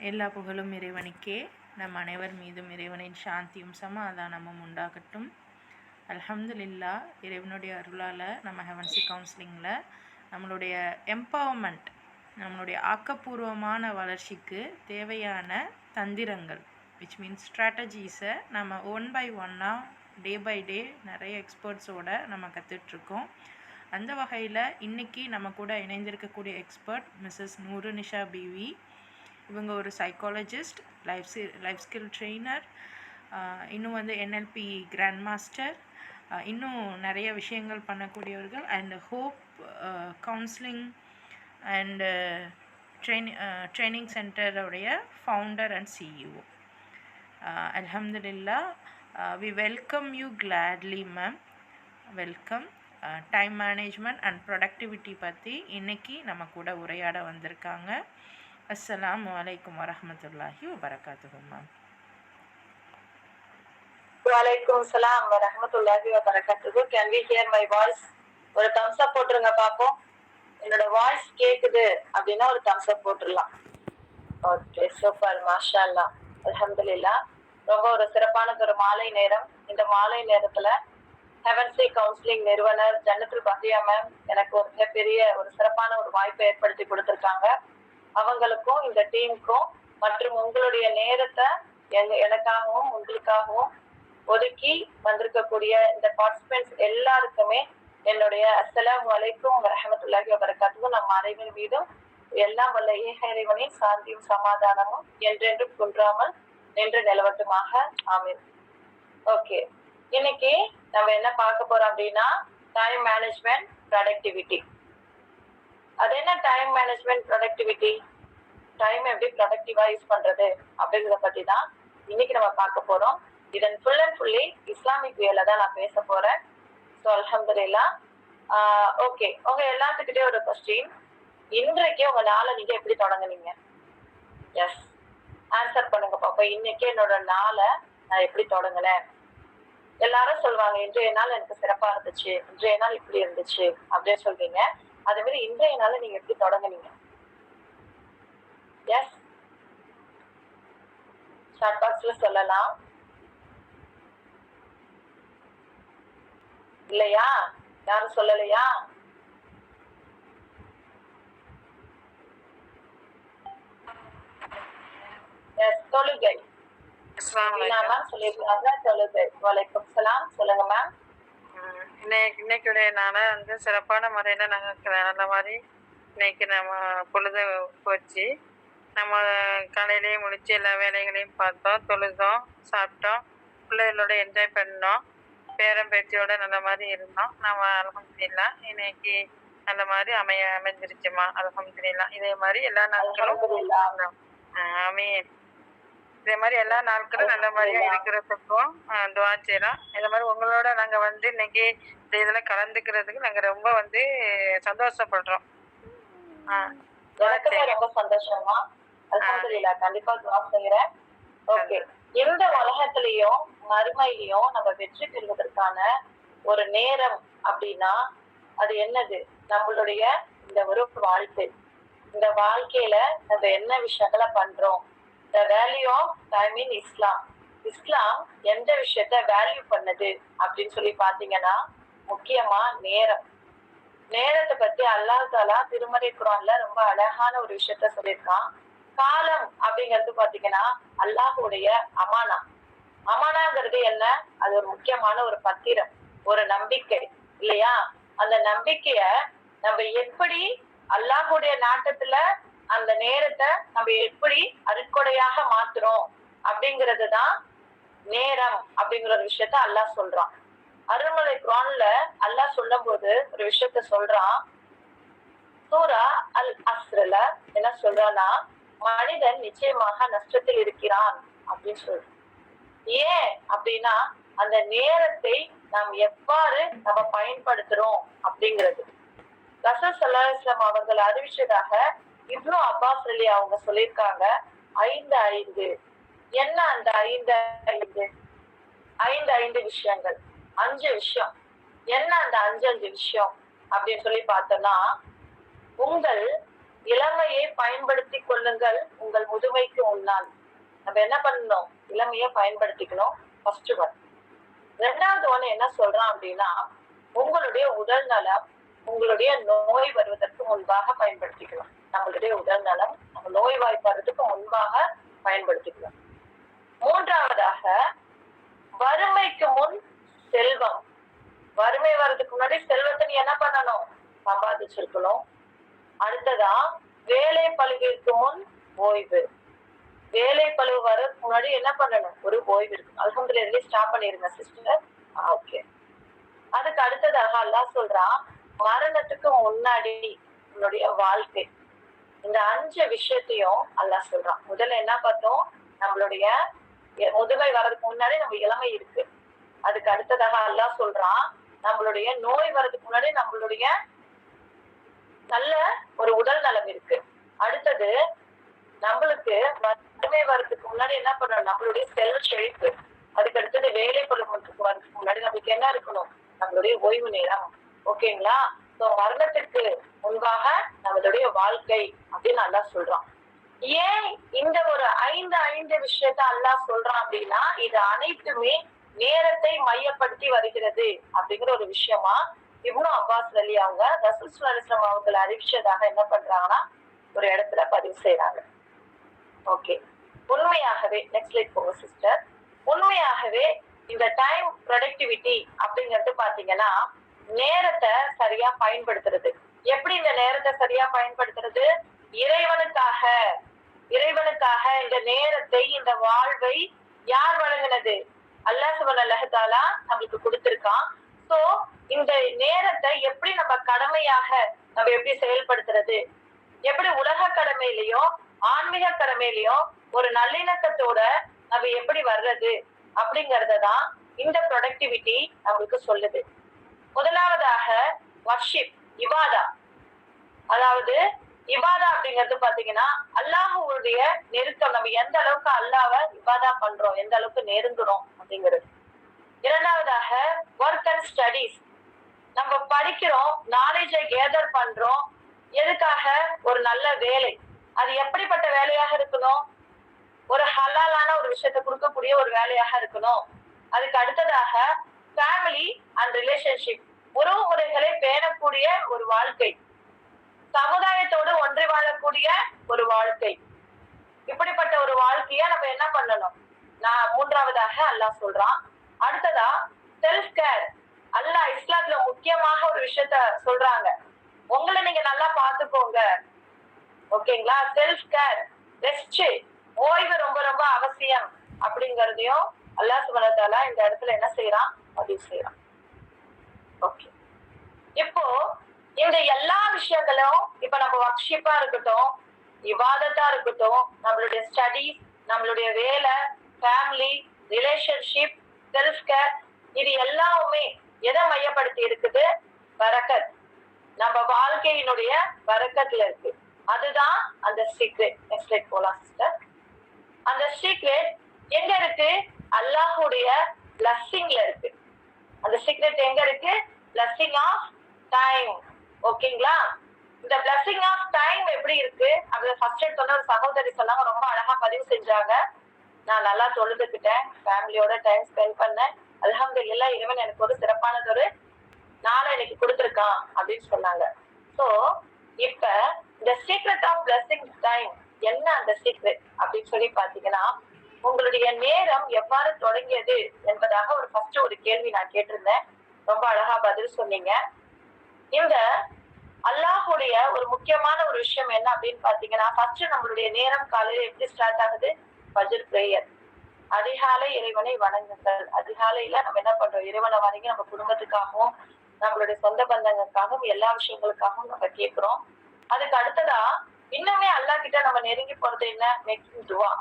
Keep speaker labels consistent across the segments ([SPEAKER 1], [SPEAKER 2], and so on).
[SPEAKER 1] எல்லா புகழும் இறைவனுக்கே. நம் அனைவர் மீதும் இறைவனின் சாந்தியும் சமாதானமும் உண்டாகட்டும். அல்ஹம்துலில்லா, இறைவனுடைய அருளால் நம்ம ஹெவன்சி கவுன்சிலிங்கில் நம்மளுடைய எம்பவர்மெண்ட், நம்மளுடைய ஆக்கப்பூர்வமான வளர்ச்சிக்கு தேவையான தந்திரங்கள், விச் மீன்ஸ் ஸ்ட்ராட்டஜிஸை நம்ம ஒன் பை ஒன்னாக டே பை டே நிறைய எக்ஸ்பர்ட்ஸோடு நம்ம கற்றுட்ருக்கோம். அந்த வகையில் இன்றைக்கி நம்ம கூட இணைந்திருக்கக்கூடிய எக்ஸ்பர்ட் மிஸ்ஸஸ் நூருநிஷா பிவி. இவங்க ஒரு சைக்காலஜிஸ்ட், லைஃப் ஸ்கில் ட்ரெய்னர், இன்னும் என்எல்பி கிராண்ட் மாஸ்டர், இன்னும் நிறைய விஷயங்கள் பண்ணக்கூடியவர்கள். And hope counselling and training சென்டருடைய ஃபவுண்டர் அண்ட் சிஇஓ. அல்ஹம்துலில்லா, we welcome you gladly ma'am. Welcome. Time management and productivity பற்றி இன்றைக்கி நம்ம கூட உரையாட வந்திருக்காங்க. அஸ்ஸலாமு அலைக்கும் வரஹ்மத்துல்லாஹி வபரகாத்துஹு மேம்.
[SPEAKER 2] வலைக்கும் சலாம் வரஹ்மத்துல்லாஹி வபரகாத்துஹு. Can we hear my voice? ஒரு தம்ஸ் அப் போட்டுருங்க பாப்போம். என்னோட வாய்ஸ் கேக்குது அப்படின்னா ஒரு தம்ஸ் அப் போட்டுடலாம். ஓகே, சூப்பர், மாஷா அல்லாஹ், அல்ஹம்துலில்லாஹ். ரொம்ப ஒரு சிறப்பான ஒரு மாலை நேரம். இந்த மாலை நேரத்துல ஹெவன்சி கவுன்சிலிங் நிறுவனர் ஜன்னத்துல் பஹியா மேம் எனக்கு ஒரு மிகப்பெரிய ஒரு சிறப்பான ஒரு வாய்ப்பை ஏற்படுத்தி கொடுத்திருக்காங்க. அவங்களுக்கும் இந்த டீமுக்கும் மற்றும் உங்களுடைய நேரத்தை எனக்காகவும் உங்களுக்காகவும் ஒதுக்கி வந்திருக்கக்கூடிய இந்த பார்ட்டிசிபென்ட்ஸ் எல்லாருக்குமே என்னுடைய அஸ்ஸலாமு அலைக்கும் வரஹ்மத்துல்லாஹி வபரகாத்துஹு. நம் அனைவர் மீதும் எல்லாம் வல்ல ஏக இறைவனின் சாந்தியும் சமாதானமும் என்றென்றும் குன்றாமல் நின்று நிலவட்டுமாக, ஆமீன். ஓகே, இன்னைக்கு நம்ம என்ன பார்க்க போறோம் அப்படின்னா டைம் மேனேஜ்மெண்ட் ப்ரொடக்டிவிட்டி. அது என்ன டைம் மேனேஜ்மெண்ட் ப்ரொடக்டிவிட்டி, டைம் எப்படி ப்ரொடக்டிவா யூஸ் பண்றது அப்படிங்கிறத பத்தி தான் இன்னைக்கு நம்ம பார்க்க போறோம். இதன் ஃபுல் அண்ட் ஃபுல்லி இஸ்லாமிக் வேல தான் நான் பேச போறேன். ஸோ அல்ஹம்துலில்லாஹ். ஓகே, உங்க எல்லாத்துக்கிட்டே ஒரு கொஸ்டின். இன்றைக்கு உங்க நாளை நீங்க எப்படி தொடங்குனீங்க? எஸ், ஆன்சர் பண்ணுங்க பாப்போம். இன்னைக்கு என்னோட நாளை நான் எப்படி தொடங்கினேன்? எல்லாரும் சொல்லுவாங்க, இன்றைய நாள் எனக்கு சிறப்பா இருந்துச்சு, இன்றைய நாள் இப்படி இருந்துச்சு அப்படின்னு சொல்றீங்க. அதே மாதிரி இன்றைய நாளை நீங்க எப்படி தொடங்குனீங்க? எஸ், சாட் பாக்ஸ்ல சொல்லலாம். இல்லையா? யாரும் சொல்லலையா? எஸ், தொழுகை. சொல்லிருக்காங்க தொழுகை. வலைக்கும் சலாம். சொல்லுங்க மேம்.
[SPEAKER 3] இன்னைக்குடைய நாளை சிறப்பான முறையில நாங்கள் நல்ல மாதிரி இன்னைக்கு நம்ம பொழுது போச்சு. நம்ம காலையிலேயே முடிச்சு எல்லா வேலைகளையும் பார்த்தோம், தொழுதோம், சாப்பிட்டோம், பிள்ளைகளோட என்ஜாய் பண்ணோம், பேரன் பேத்தியோட நல்ல மாதிரி இருந்தோம். நம்ம அல்ஹம்துலில்லாஹ் இன்னைக்கு நல்ல மாதிரி அமைஞ்சிருச்சுமா, அல்ஹம்துலில்லாஹ். இதே மாதிரி எல்லா நாட்களும் ஆமீன். இதே மாதிரி எல்லா நாட்களும் நல்ல மாதிரியா இருக்கிறதுக்கும் துவா செய்யலாம். இதே மாதிரி உங்களோட நாங்க இன்னைக்கு இந்த இதுல கலந்துக்கிறதுக்கு நாங்க ரொம்ப சந்தோஷப்படுறோம்.
[SPEAKER 2] ரொம்ப சந்தோஷமா, அல்ஹம்துலில்லாஹ். கண்டிப்பா துவா செய்யறேன். ஓகே, எந்த உலகத்திலையும் மறுமையிலையும் நம்ம வெற்றி பெறுவதற்கான ஒரு நேரம் அப்படின்னா அது என்னது? நம்மளுடைய இந்த ஒரு வாழ்க்கை. இந்த வாழ்க்கையில நம்ம என்ன விஷயங்களை பண்றோம்? The value of time in Islam. இஸ்லாம் எந்த விஷயத்த வேல்யூ பண்ணுது அப்படின்னு சொல்லி பாத்தீங்கன்னா முக்கியமா நேரம். நேரத்தை பத்தி அல்லாஹ் தஆலா திருமறை குர்ஆன்ல ரொம்ப அழகான ஒரு விஷயத்த சொல்லியிருக்கான். காலம் அப்படிங்கிறது பாத்தீங்கன்னா அல்லாஹ்வுடைய அமானா. அமானாங்கிறது என்ன? அது ஒரு முக்கியமான ஒரு பத்திரம், ஒரு நம்பிக்கை, இல்லையா? அந்த நம்பிக்கைய நம்ம எப்படி அல்லாஹ்வுடைய நாட்டத்துல அந்த நேரத்தை நம்ம எப்படி அருட்கொடையாக மாத்துறோம் அப்படிங்கிறது தான் நேரம் அப்படிங்கிற ஒரு விஷயத்த அல்லாஹ் சொல்றான். அருள்மறை குர்ஆன்ல அல்லாஹ் சொல்லும் போது ஒரு விஷயத்த சொல்றான். சூரா அல் அஸ்ர்ல என்ன சொல்றான்னா, மனிதன் நிச்சயமாக நஷ்டத்தில் இருக்கிறான் அப்படின்னு சொல்றான். ஏன் அப்படின்னா அந்த நேரத்தை நாம் எவ்வாறு நம்ம பயன்படுத்துறோம் அப்படிங்கிறது. ரசூல் ஸல்லல்லாஹு அலைஹி வஸல்லம் அவர்கள் அறிவிச்சதாக இப்னு அப்பாஸ் அலி அவங்க சொல்லியிருக்காங்க, 5 என்ன அந்த 5 விஷயங்கள், 5 விஷயம். என்ன அந்த 5 விஷயம் அப்படின்னு சொல்லி பார்த்தோம்னா, உங்கள் இளமையை பயன்படுத்தி கொள்ளுங்கள் உங்கள் முதுமைக்கு முன்னால். நம்ம என்ன பண்ணணும்? இளமையை பயன்படுத்திக்கணும். First one. ரெண்டாவது ஒண்ணு என்ன சொல்றான் அப்படின்னா, உங்களுடைய உடல் நலம் உங்களுடைய நோய் வருவதற்கு முன்பாக பயன்படுத்திக்கணும். நம்மளுடைய உடல் நலம் நம்ம நோய் வாய்ப்படுறதுக்கு முன்பாக பயன்படுத்திக்கணும். மூன்றாவதாக, வறுமைக்கு முன் செல்வம். வறுமை வர்றதுக்கு முன்னாடி செல்வத்தை நீ என்ன பண்ணணும்? சம்பாதிச்சிருக்கணும். அடுத்ததா, வேலை பழுவிற்கு முன் ஓய்வு. வேலை பழுவு வர்றதுக்கு முன்னாடி என்ன பண்ணணும்? ஒரு ஓய்வு இருக்கு. அல்ஹம்துலில்லாஹ் ஸ்டாப் பண்ணிருங்க சிஸ்டர். ஓகே. அதுக்கு அடுத்ததாக அல்லாஹ் சொல்றான், மரணத்துக்கு முன்னாடி உன்னுடைய வாழ்க்கை. இந்த 5 விஷயத்தையும் அல்லாஹ் சொல்றான். முதல்ல என்ன பார்த்தோம்? நம்மளுடைய முதுமை வர்றதுக்கு முன்னாடி நம்ம இளமை இருக்கு. அதுக்கு அடுத்ததாக அல்லாஹ் சொல்றான், நம்மளுடைய நோய் வர்றதுக்கு முன்னாடி நம்மளுடைய நல்ல ஒரு உடல் நலம் இருக்கு. அடுத்தது, நம்மளுக்கு வறுமை வர்றதுக்கு முன்னாடி என்ன பண்ணணும்? நம்மளுடைய செல்வ செழிப்பு. அதுக்கு அடுத்தது, வேலை பருவத்துக்கு வர்றதுக்கு முன்னாடி நம்மளுக்கு என்ன இருக்கணும்? நம்மளுடைய ஓய்வு நேரம். ஓகேங்களா? சோ மரணத்திற்கு முன்பாக நம்மளுடைய வாழ்க்கை அப்படின்னு அல்லாஹ் சொல்றான். ஏன் இந்த ஒரு 5 விஷயத்த அல்லாஹ் சொல்றான் அப்படின்னா, இது அனைத்துமே நேரத்தை மையப்படுத்தி வருகிறது அப்படிங்கிற ஒரு விஷயமா இப்னு அப்பாஸ் அலி அவங்க ரசூல் ஸல்லல்லாஹு அலைஹி வஸல்லம் அவங்களை அறிவிச்சதாக என்ன பண்றாங்கன்னா ஒரு இடத்துல பதிவு செய்யறாங்க. ஓகே. உண்மையாகவே நெக்ஸ்ட் லைட் போங்க சிஸ்டர். உண்மையாகவே இந்த டைம் ப்ரொடக்டிவிட்டி அப்படிங்கிறது பாத்தீங்கன்னா நேரத்தை சரியா பயன்படுத்துறது. எப்படி இந்த நேரத்தை சரியா பயன்படுத்துறது? இறைவனுக்காக இந்த நேரத்தை, இந்த வாழ்வை யார் வழங்கினது? அல்லாஹ் சுப்ஹானஹு வ தஆலா நமக்கு கொடுத்திருக்கான். சோ இந்த நேரத்தை எப்படி நம்ம கடமையாக நம்ம எப்படி செயல்படுத்துறது? எப்படி உலக கடமையிலையும் ஆன்மீக கடமையிலையும் ஒரு நல்லிணக்கத்தோட நம்ம எப்படி வர்றது அப்படிங்கறதான் இந்த ப்ரொடக்டிவிட்டி நம்மளுக்கு சொல்லுது. முதலாவதாக வர்ஷிப், இபாதா. அதாவது இபாதா அப்படிங்கிறது பாத்தீங்கன்னா அல்லாஹ்வுடைய நெருக்கம். நம்ம எந்த அளவுக்கு அல்லாஹ்வை இபாதா பண்றோம், எந்த அளவுக்கு நெருங்குறோம் அப்படிங்கிறது. இரண்டாவதாக ஒர்க் அண்ட் ஸ்டடீஸ். நம்ம படிக்கிறோம், நாலேஜை கேதர் பண்றோம். எதுக்காக? ஒரு நல்ல வேலை. அது எப்படிப்பட்ட வேலையாக இருக்கணும்? ஒரு ஹலாலான ஒரு விஷயத்தை கொடுக்கக்கூடிய ஒரு வேலையாக இருக்கணும். அதுக்கு அடுத்ததாக ஃபேமிலி அண்ட் ரிலேஷன்ஷிப், உறவு முறைகளை பேணக்கூடிய ஒரு வாழ்க்கை, சமுதாயத்தோடு ஒன்றி வாழக்கூடிய ஒரு வாழ்க்கை. இப்படிப்பட்ட ஒரு வாழ்க்கைய நம்ம என்ன பண்ணணும்? மூன்றாவதாக அல்லாஹ் சொல்றான். அடுத்ததா செல்ஃப் கேர். அல்லாஹ் இஸ்லாத்துல முக்கியமாக ஒரு விஷயத்த சொல்றாங்க, உங்களை நீங்க நல்லா பாத்துக்கோங்க. ஓகேங்களா? செல்ஃப் கேர், ரெஸ்ட், ஓய்வு ரொம்ப ரொம்ப அவசியம் அப்படிங்கறதையும் அல்லாஹ் சுப்ஹானஹு வ தஆலா இந்த இடத்துல என்ன செய்யறான்? பதிவு செய்யறான். ஓகே. இப்போ இந்த எல்லா விஷயங்களும் இப்ப நம்ம வர்ஷிப்பா இருக்கட்டும், இபாதத்தா இருக்கட்டும், நம்மளுடைய ஸ்டடீஸ், நம்மளுடைய வேலை, ஃபேமிலி, ரிலேஷன்ஷிப், செல்ஃப் கேர், இது எல்லாமே எதை மையப்படுத்தி இருக்குது? பரக்கத். நம்ம வாழ்க்கையினுடைய பரக்கத்துல இருக்கு. அதுதான் அந்த சீக்ரெட். நெக்ஸ்ட் லைட் போலாம் சிஸ்டர். அந்த சீக்ரெட் எங்க இருக்கு? அல்லாஹ்வுடைய பிளஸ்ஸிங்ல இருக்கு. அந்த சீக்ரெட் எங்க இருக்கு? Blessing of time. ஓகேங்களா? இந்த பிளஸ்ஸிங் ஆஃப் டைம் எப்படி இருக்கு? அது ஃபர்ஸ்ட் சொன்ன ஒரு சகோதரி சொன்னாங்க, ரொம்ப அழகா பதிவு செஞ்சாங்க. நான் நல்லா தொழுதுக்கிட்டேன், ஃபேமிலியோட டைம் ஸ்பெண்ட் பண்ணேன். அல்ஹம்துலில்லாஹ், இறைவன் எனக்கு ஒரு சிறப்பானதொரு நாளை இன்னைக்கு கொடுத்துருக்கான் அப்படின்னு சொன்னாங்க. சோ இப்ப இந்த சீக்ரெட் ஆஃப் பிளஸ்ஸிங் டைம் என்ன? அந்த சீக்ரெட் அப்படின்னு சொல்லி பாத்தீங்கன்னா, உங்களுடைய நேரம் எவ்வாறு தொடங்கியது என்பதாக ஒரு ஃபர்ஸ்ட் ஒரு கேள்வி நான் கேட்டிருந்தேன். ரொம்ப அழகா பதில் சொன்னீங்க. இந்த அல்லாஹ்வுடைய ஒரு முக்கியமான ஒரு விஷயம் என்ன அப்படின்னு பாத்தீங்கன்னா, ஃபர்ஸ்ட் நம்மளுடைய நேரம் காலையில எப்படி ஸ்டார்ட் ஆகுது? ஃபஜ்ர் பிரேயர். அதிகாலை இறைவனை வணங்குங்கள். அதிகாலையில நம்ம என்ன பண்றோம்? இறைவனை வணங்கி நம்ம குடும்பத்துக்காகவும் நம்மளுடைய சொந்த பந்தங்களுக்காகவும் எல்லா விஷயங்களுக்காகவும் நம்ம கேட்கிறோம். அதுக்கு அடுத்ததா இன்னுமே அல்லாஹ் கிட்ட நம்ம நெருங்கி போறது என்ன? மேக்கிங் துவா.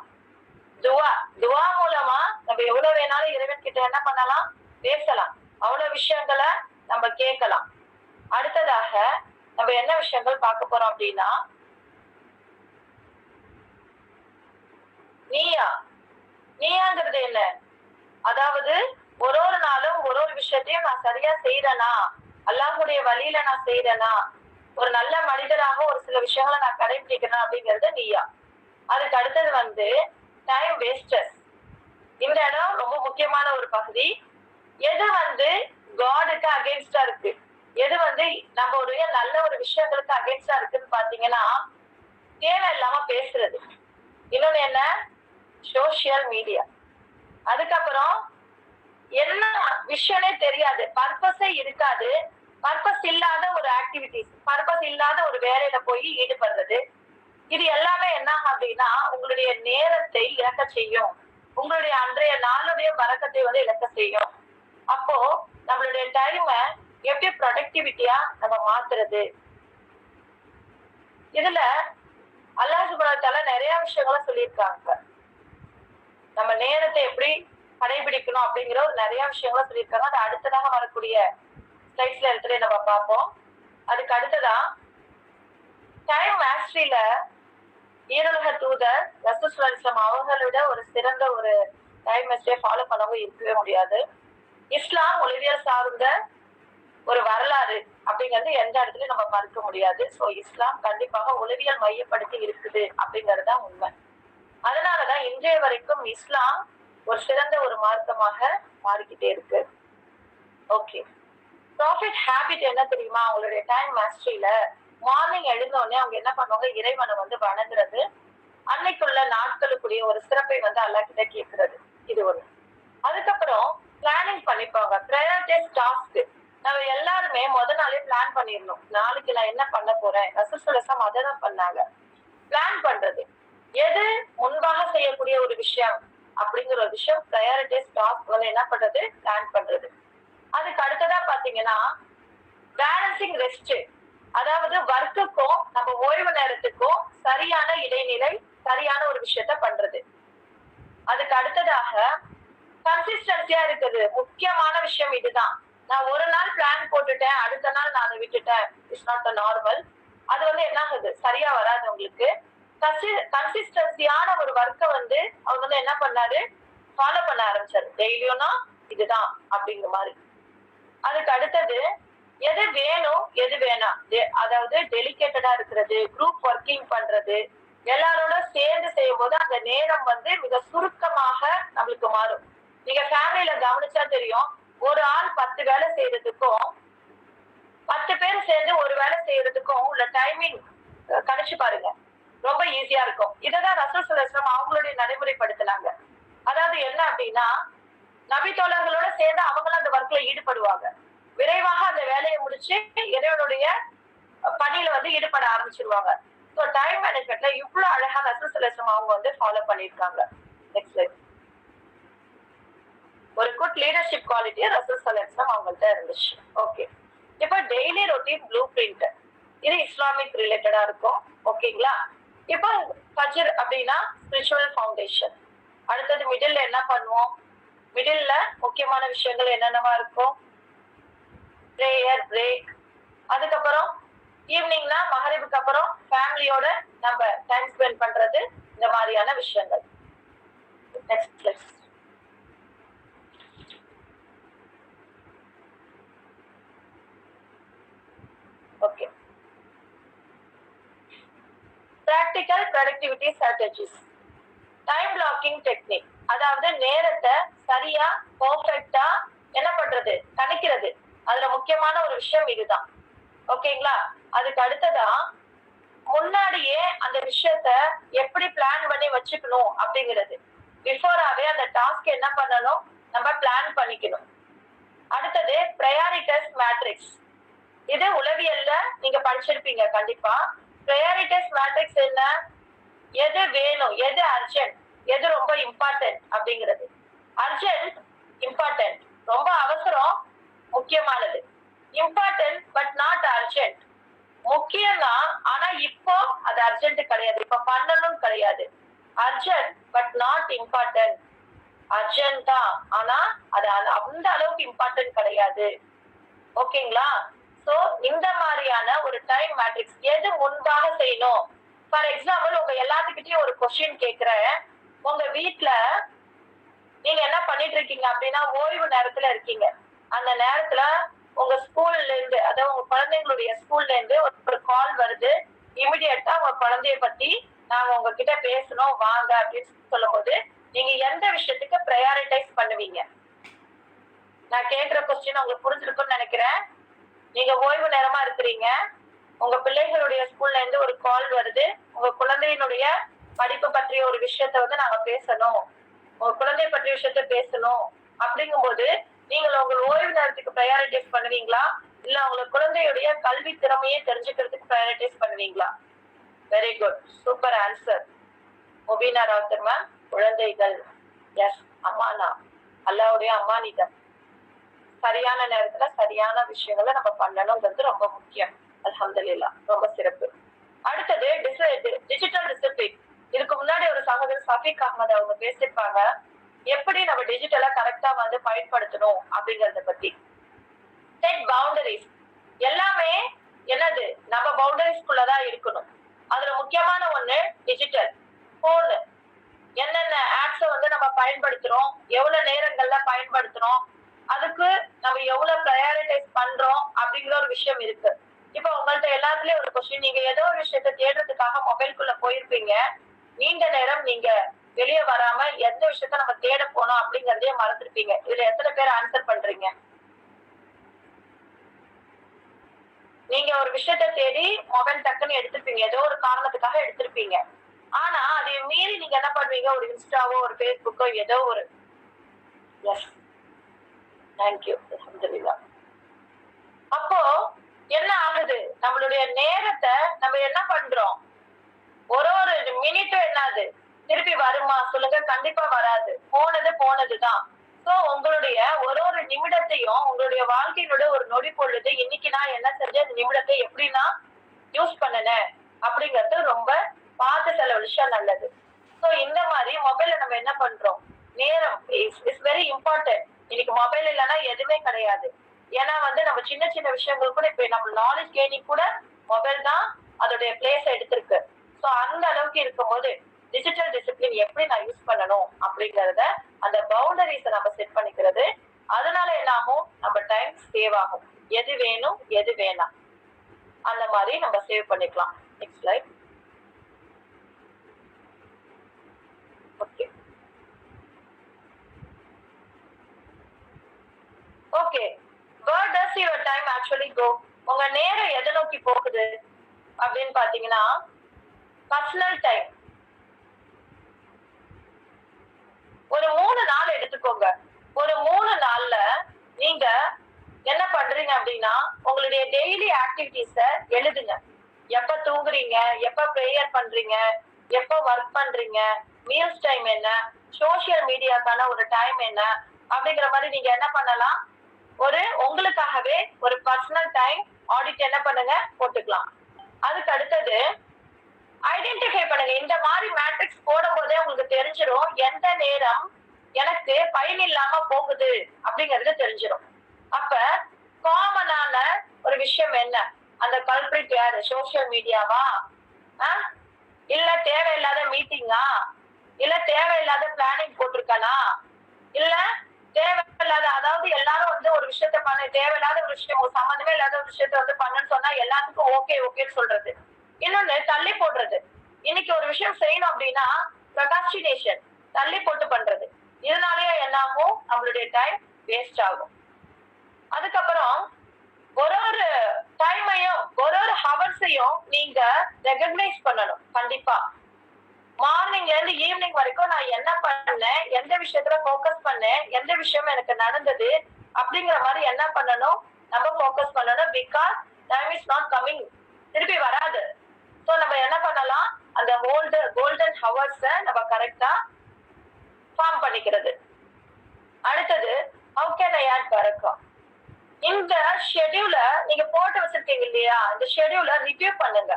[SPEAKER 2] துவா மூலமா நம்ம எவ்வளவு வேணாலும் இறைவன் கிட்ட என்ன பண்ணலாம்? பேசலாம். அவ்வளவு விஷயங்களை நம்ம கேட்கலாம். அடுத்ததாக நம்ம என்ன விஷயங்கள் பார்க்க போறோம் அப்படின்னா, நீயாங்கிறது என்ன? அதாவது ஒரு நாளும் ஒரு விஷயத்தையும் நான் சரியா செய்யறேனா, அல்லாஹ்வுடைய வழியில நான் செய்யறேனா, ஒரு நல்ல மனிதராக ஒரு சில விஷயங்களை நான் கடைபிடிக்கிறேன் அப்படிங்கிறது நீயா. அதுக்கு அடுத்தது டைம் வேஸ்டர்ஸ். இந்த இடம் ரொம்ப முக்கியமான ஒரு பகுதி. எது காடுக்கு அகேன்ஸ்டா இருக்கு, எது நம்மளுடைய நல்ல ஒரு விஷயங்களுக்கு அகேன்ஸ்டா இருக்குன்னு பாத்தீங்கன்னா தேவையில்லாம பேசுறது. இன்னொன்னு என்ன, சோசியல் மீடியா. அதுக்கப்புறம் என்ன விஷயமே தெரியாது, பர்பஸே இருக்காது, பர்பஸ் இல்லாத ஒரு ஆக்டிவிட்டிஸ், பர்பஸ் இல்லாத ஒரு வேலையில போய் ஈடுபடுறது. இது எல்லாமே என்ன அப்படின்னா உங்களுடைய நேரத்தை இழக்க செய்யும், உங்களுடைய அன்றைய நாளுடைய பறக்கத்தை இழக்க செய்யும். அப்போ நம்மளுடைய டைம எப்படி ப்ரொடக்டிவிட்டியா நம்ம மாத்துறது? இதுல அல்லாஹ் சுப்ஹானஹு வ தஆலா நிறைய விஷயங்களை சொல்லியிருக்காங்க. நம்ம நேரத்தை எப்படி கடைபிடிக்கணும் அப்படிங்கிற ஒரு நிறைய விஷயங்களை சொல்லியிருக்காங்க. அது அடுத்ததாக வரக்கூடிய ஸ்லைட்ஸ்ல இருக்கிறத நம்ம பார்ப்போம். அதுக்கு அடுத்ததா டைம் மாஸ்டரியில ஈருலக தூதர் ரசூல் ஸல்லல்லாஹு அலைஹி வஸல்லம் அவர்களோட ஒரு சிறந்த ஒரு டைம் மாஸ்டரை ஃபாலோ பண்ணவும் இருக்கவே முடியாது. இஸ்லாம் ஒளிவியல் சார்ந்த ஒரு வரலாறு அப்படிங்கிறது எந்த இடத்துலயும் நம்ம பார்க்க முடியாது. ஸோ இஸ்லாம் கண்டிப்பாக ஒளிவியல் மையப்படுத்தி இருக்குது அப்படிங்கிறது தான் உண்மை. அதனாலதான் இன்றைய வரைக்கும் இஸ்லாம் ஒரு சிறந்த ஒரு மார்க்கமாக மாறிக்கிட்டே இருக்கு. ஓகே, ப்ராஃபிட் ஹேபிட் என்ன தெரியுமா? அவங்களுடைய டைம் மாஸ்டரியில மார்னிங் எழுந்தோடனே அவங்க என்ன பண்ணுவாங்க, இறைவனை வணங்குறது, அன்னைக்குள்ள நாட்களுக்குரிய ஒரு சிறப்பை அல்லாஹ் கிட்ட கேட்கறது. இது ஒண்ணு. அதுக்கப்புறம் பிளானிங் பண்ணிப்பாங்க, ப்ரையாரிட்டைஸ் டாஸ்க். நம்ம எல்லாருமே நாளே பிளான் பண்ணிடணும், நாளைக்கு நான் என்ன பண்ண போறேன். ரசூல் ஸல்லல்லாஹு அலைஹி வஸல்லம் அதை தான் பண்ணாங்க. பிளான் பண்றது, எது முன்பாக செய்யக்கூடிய ஒரு விஷயம் அப்படிங்கிற ஒரு விஷயம், ப்ரையாரிட்டைஸ் டாஸ்க் என்ன பண்றது, பிளான் பண்றது. அதுக்கு அடுத்ததா பாத்தீங்கன்னா பேலன்சிங் ரெஸ்ட், அதாவது ஒர்க்குக்கும் நம்ம ஓய்வு நேரத்துக்கும் சரியான இடைநிலை, சரியான ஒரு விஷயத்த பண்றது. அதுக்கு அடுத்ததாக கன்சிஸ்டன்சியா இருக்குது. முக்கியமான விஷயம் இதுதான். நான் ஒரு நாள் பிளான் போட்டுட்டேன், அடுத்த நாள் நான் அதை விட்டுட்டேன், இட்ஸ் நாட் நார்மல். அது என்ன ஆகுது, சரியா வராது உங்களுக்கு. கன்சிஸ்டன்சியான ஒரு ஒர்க்கை அவர் என்ன பண்ணாரு, ஃபாலோ பண்ண ஆரம்பிச்சாரு. டெய்லியும்னா இதுதான் அப்படிங்கிற மாதிரி. அதுக்கு அடுத்தது எது வேணும் எது வேணாம், அதாவது டெலிகேட்டடா இருக்கிறது, குரூப் ஒர்க்கிங் பண்றது, எல்லாரோட சேர்ந்து செய்யும் போது அந்த நேரம் மிக சுருக்கமாக நம்மளுக்கு மாறும். நீங்க ஃபேமிலியில கவனிச்சா தெரியும், ஒரு ஆள் 10 வேலை செய்யறதுக்கும் 10 பேர் சேர்ந்து ஒரு வேலை செய்யறதுக்கும் உள்ள டைமிங் கணிச்சு பாருங்க, ரொம்ப ஈஸியா இருக்கும். இததான் ரசூல் ஸல்லல்லாஹு அலைஹி வஸல்லம் அவங்களுடைய நடைமுறைப்படுத்தினாங்க. அதாவது என்ன அப்படின்னா நபி தோழர்களோட சேர்ந்து அவங்களும் அந்த ஒர்க்ல ஈடுபடுவாங்க, விரைவாக அந்த வேலையை முடிச்சு இறைவனுடைய பணியில ஈடுபட ஆரம்பிச்சிருவாங்க. ஸோ டைம் மேனேஜ்மெண்ட்ல இவ்வளவு அழகா ரசூல் ஸல்லல்லாஹு அலைஹி வஸல்லம் அவங்க ஃபாலோ பண்ணிருக்காங்க. Next slide. ஒரு குட் லீடர்ஷிப் குவாலிட்டி ரசூல் ஸல்லல்லாஹு அலைஹி வஸல்லம் அவங்கள்ட்ட இருந்துச்சு. ஓகே, இப்போ டெய்லி ரொட்டீன் ப்ளூ பிரிண்ட், இது இஸ்லாமிக் ரிலேட்டடா இருக்கும். ஓகேங்களா? இப்போ ஃபஜ்ர் அப்படின்னா ஸ்பிரிச்சுவல் ஃபவுண்டேஷன். அடுத்தது மிடில் என்ன பண்ணுவோம், மிடில்ல முக்கியமான விஷயங்கள் என்னென்னவா இருக்கும், பிரேயர், பிரேக். அதுக்கப்புறம் ஈவினிங்னா மகரிபுக்கு அப்புறம் ஃபேமிலியோட நம்ம டைம் ஸ்பெண்ட் பண்றது, இந்த மாதிரியான விஷயங்கள். Next. Okay, practical productivity strategies. Time blocking technique, அதாவது நேரத்தை சரியா பெர்ஃபெக்ட்டா என்ன பண்றது, கணிக்கிறது. அதுல முக்கியமான ஒரு விஷயம் இதுதான். ஓகேங்களா? அதுக்கு அடுத்ததா முன்னாடியே அந்த விஷயத்த எப்படி பிளான் பண்ணி வச்சுக்கணும் அப்படிங்கிறது, பிஃபோராவே அந்த டாஸ்க் என்ன பண்ணணும், நம்ம பிளான் பண்ணிக்கணும். அடுத்தது ப்ரையாரிட்டைஸ் மேட்ரிக்ஸ், இது உளவியல்ல நீங்க படிச்சிருப்பீங்க கண்டிப்பா. ப்ரையாரிட்டைஸ் மேட்ரிக்ஸ் என்ன, எது வேணும், எது அர்ஜென்ட், எது ரொம்ப இம்பார்ட்டன்ட் அப்படிங்கிறது. அர்ஜென்ட், இம்பார்ட்டன்ட், ரொம்ப அவசரம், முக்கியமானது. இம்பார்ட்டன்ட் பட் நாட் அர்ஜென்ட், முக்கியம் தான் ஆனா இப்போ அது அர்ஜென்ட் கிடையாது, இப்ப பண்ணணும் கிடையாது. Urgent but not important, urgent தான் ஆனா அது அந்த அளவுக்கு இம்பார்ட்டன்ட் கிடையாது. ஓகேங்களா? சோ இந்த மாதிரியான ஒரு டைம் மேட்ரிக்ஸ், எது முன்பாக செய்யணும். ஃபார் எக்ஸாம்பிள், உங்க எல்லாத்துக்கிட்டையும் ஒரு கொஸ்டின் கேட்கிறேன். உங்க வீட்டுல நீங்க என்ன பண்ணிட்டு இருக்கீங்க அப்படின்னா ஓய்வு நேரத்துல இருக்கீங்க. அந்த நேரத்துல உங்க ஸ்கூல்ல இருந்து, அதாவது உங்க குழந்தைங்களுடைய ஸ்கூல்ல இருந்து ஒரு கால் வருது, இமிடியட்டா உங்க குழந்தைய பத்தி நாங்க உங்ககிட்ட பேசணும் வாங்க அப்படின்னு சொல்லும் போது நீங்க எந்த விஷயத்துக்கு ப்ரையாரிட்டைஸ் பண்ணுவீங்க? நான் கேட்கிற கொஸ்டின் உங்களுக்கு புரிஞ்சிருக்கும்னு நினைக்கிறேன். நீங்க ஓய்வு நேரமா இருக்கிறீங்க, உங்க பிள்ளைகளுடைய ஸ்கூல்ல இருந்து ஒரு கால் வருது, உங்க குழந்தையினுடைய படிப்பு பற்றிய ஒரு விஷயத்த வந்து நாங்க பேசணும், உங்க குழந்தை பற்றிய விஷயத்த பேசணும் அப்படிங்கும் போது நீங்கள் உங்கள் ஓய்வு நேரத்துக்கு ப்ரையாரிட்டைஸ் பண்ணுவீங்களா, இல்ல உங்க குழந்தையுடைய கல்வி திறமையை தெரிஞ்சுக்கிறதுக்கு ப்ரையாரிட்டைஸ் பண்ணுவீங்களா? Very good, super answer Mubeena Rowther ma'am. குழந்தைகள், எஸ், அம்மானா, அல்லாவுடைய அம்மானிதம். சரியான நேரத்துல சரியான விஷயங்களை நம்ம பண்ணணுங்கிறது ரொம்ப முக்கியம். அல்ஹம்துலில்லாஹ், ரொம்ப சிறப்பு. அடுத்தது டிஜிட்டல் டிசிப்ளின். இதுக்கு முன்னாடி ஒரு சகோதரர் சஃபீக் அஹ்மத் அவங்க பேசியிருப்பாங்க, எப்படி நம்ம டிஜிட்டலா கரெக்டா வந்து பயன்படுத்தணும் அப்படிங்கறத பத்தி. Set boundaries. எல்லாமே என்னது, நம்ம பவுண்டரிஸ்குள்ளதான் இருக்கணும். அதுல முக்கியமான ஒண்ணு டிஜிட்டல் போன். என்னென்ன ஆப்ஸ வந்து நம்ம பயன்படுத்துறோம், எவ்வளவு நேரங்கள்ல பயன்படுத்துறோம், அதுக்கு நம்ம எவ்வளவு ப்ரையாரிட்டைஸ் பண்றோம் அப்படிங்கிற ஒரு விஷயம் இருக்கு. இப்ப உங்கள்ட்ட எல்லாத்துலயும் ஒரு கொஸ்டின், நீங்க ஏதோ ஒரு விஷயத்த தேடுறதுக்காக மொபைல்குள்ள போயிருப்பீங்க, நீண்ட நேரம் நீங்க வெளியே வராம எந்த விஷயத்த நம்ம தேட போனோம் அப்படிங்கறதே மறந்துருப்பீங்க. இதுல எத்தனை பேர் ஆன்சர் பண்றீங்க? நீங்க ஒரு விஷயத்த தேடி மொபைல் டக்குன்னு எடுத்திருப்பீங்க, ஏதோ ஒரு காரணத்துக்காக எடுத்திருப்பீங்க. ஆனா அதை மீறி நீங்க என்ன பண்ணுவீங்க, ஒரு இன்ஸ்டாவோ ஒரு பேஸ்புக்கோ ஏதோ ஒரு. எஸ், தேங்க்யூ, அல்ஹம்துலில்லாஹ். அப்போ என்ன ஆகுது, நம்மளுடைய நேரத்தை நம்ம என்ன பண்றோம், ஒரு மினிட்டும் என்னது திருப்பி வருமா சொல்லுங்க? கண்டிப்பா வராது. போனது போனதுதான். சோ உங்களுடைய ஒரு நிமிடத்தையும் உங்களுடைய வாழ்க்கையினுடைய ஒரு நொடி பொழுது, இன்னைக்கு நான் என்ன செஞ்சேன், இந்த நிமிடத்தை எப்படி நான் யூஸ் பண்ணனேன் அப்படிங்கிறது ரொம்ப பார்த்து செலவழிச்சா நல்லது. சோ இந்த மாதிரி மொபைல்ல நம்ம என்ன பண்றோம், நேரம் இஸ் வெரி இம்பார்ட்டன்ட். இன்னைக்கு மொபைல் இல்லைன்னா எதுவுமே கிடையாது. ஏன்னா வந்து நம்ம சின்ன சின்ன விஷயங்கள் கூட, இப்ப நம்ம நாலேஜ் கெய்னிங் கூட மொபைல் தான் அதோடைய பிளேஸ எடுத்திருக்கு. சோ அந்த அளவுக்கு இருக்கும்போது டிஜிட்டல் டிசிப்ளின் எப்படி நான் யூஸ் பண்ணணும் அப்படிங்கறத, அந்த பவுண்டரிஸை நம்ம செட் பண்ணிக்கிறது, அதனால என்ன ஆகும், நம்ம டைம் சேவ் ஆகும். எது வேணும் எது வேணாம் அந்த மாதிரி நம்ம சேவ் பண்ணிக்கலாம். Next slide. Okay okay, where does your time actually go? உங்க நேரம் எதை நோக்கி போகுது அப்படின்னு பாத்தீங்கன்னா, பர்சனல் டைம். ஒரு 3 நாள் எடுத்துக்கோங்க. ஒரு 3 நாள்ல நீங்க என்ன பண்றீங்க அப்படின்னா, உங்களுடைய டெய்லி ஆக்டிவிட்டிஸ எழுதுங்க. எப்ப தூங்குறீங்க, எப்ப ப்ரேயர் பண்றீங்க, எப்ப ஒர்க் பண்றீங்க, மீல்ஸ் டைம் என்ன, சோசியல் மீடியாக்கான ஒரு டைம் என்ன அப்படிங்கிற மாதிரி நீங்க என்ன பண்ணலாம், ஒரு உங்களுக்காகவே ஒரு பர்சனல் டைம் ஆடிட் என்ன பண்ணுங்க, போட்டுக்கலாம். அதுக்கு அடுத்தது ஐடென்டிஃபை பண்ணுங்க. இந்த மாதிரி மேட்ரிக்ஸ் போடும் போதே உங்களுக்கு தெரிஞ்சிடும் எந்த நேரம் எனக்கு பயன் இல்லாம போகுது அப்படிங்கிறது தெரிஞ்சிடும். அப்ப காமனான ஒரு விஷயம் என்ன, அந்த கல்பிரிட் யாரு, சோசியல் மீடியாவா, இல்ல தேவையில்லாத மீட்டிங்கா, இல்ல தேவையில்லாத பிளானிங் போட்டிருக்கானா, இல்ல தேவையில்லாத, அதாவது எல்லாரும் வந்து ஒரு விஷயத்த பண்ண, தேவையில்லாத ஒரு விஷயம், சம்மந்தமே இல்லாத ஒரு விஷயத்த வந்து பண்ணுன்னு சொன்னா எல்லாத்துக்கும் ஓகே ஓகேன்னு சொல்றது. இன்னொன்னு தள்ளி போடுறது. இன்னைக்கு ஒரு விஷயம் செய்யணும் அப்படின்னா ப்ரொக்ராஸ்டினேஷன், தள்ளி போட்டு பண்றது. இதனாலயே என்ன ஆகும், நம்மளுடைய டைம் வேஸ்ட் ஆகும். அதுக்கப்புறம் ஒரு டைமையும் ஒரு ஹவர்ஸையும் நீங்க ரெகக்னைஸ் பண்ணணும். கண்டிப்பா மார்னிங்ல இருந்து ஈவினிங் வரைக்கும் நான் என்ன பண்ணேன், எந்த விஷயத்துல போக்கஸ் பண்ணேன், எந்த விஷயம் எனக்கு நடந்தது அப்படிங்கிற மாதிரி என்ன பண்ணணும், நம்ம போக்கஸ் பண்ணணும். Because time is not coming, திருப்பி வராது. சோ நம்ம என்ன பண்ணலாம், அந்த கோல்டன் ஹவர்ஸ நம்ம கரெக்டா ஃபார்ம் பண்ணிக்கிறது. அடுத்தது ஹவு கேன் ஐ ஆட் பரக்கா. இந்த ஷெட்யூல நீங்க போட்டு வச்சிருக்கீங்க இல்லையா, இந்த ஷெட்யூல ரிவ்யூ பண்ணுங்க.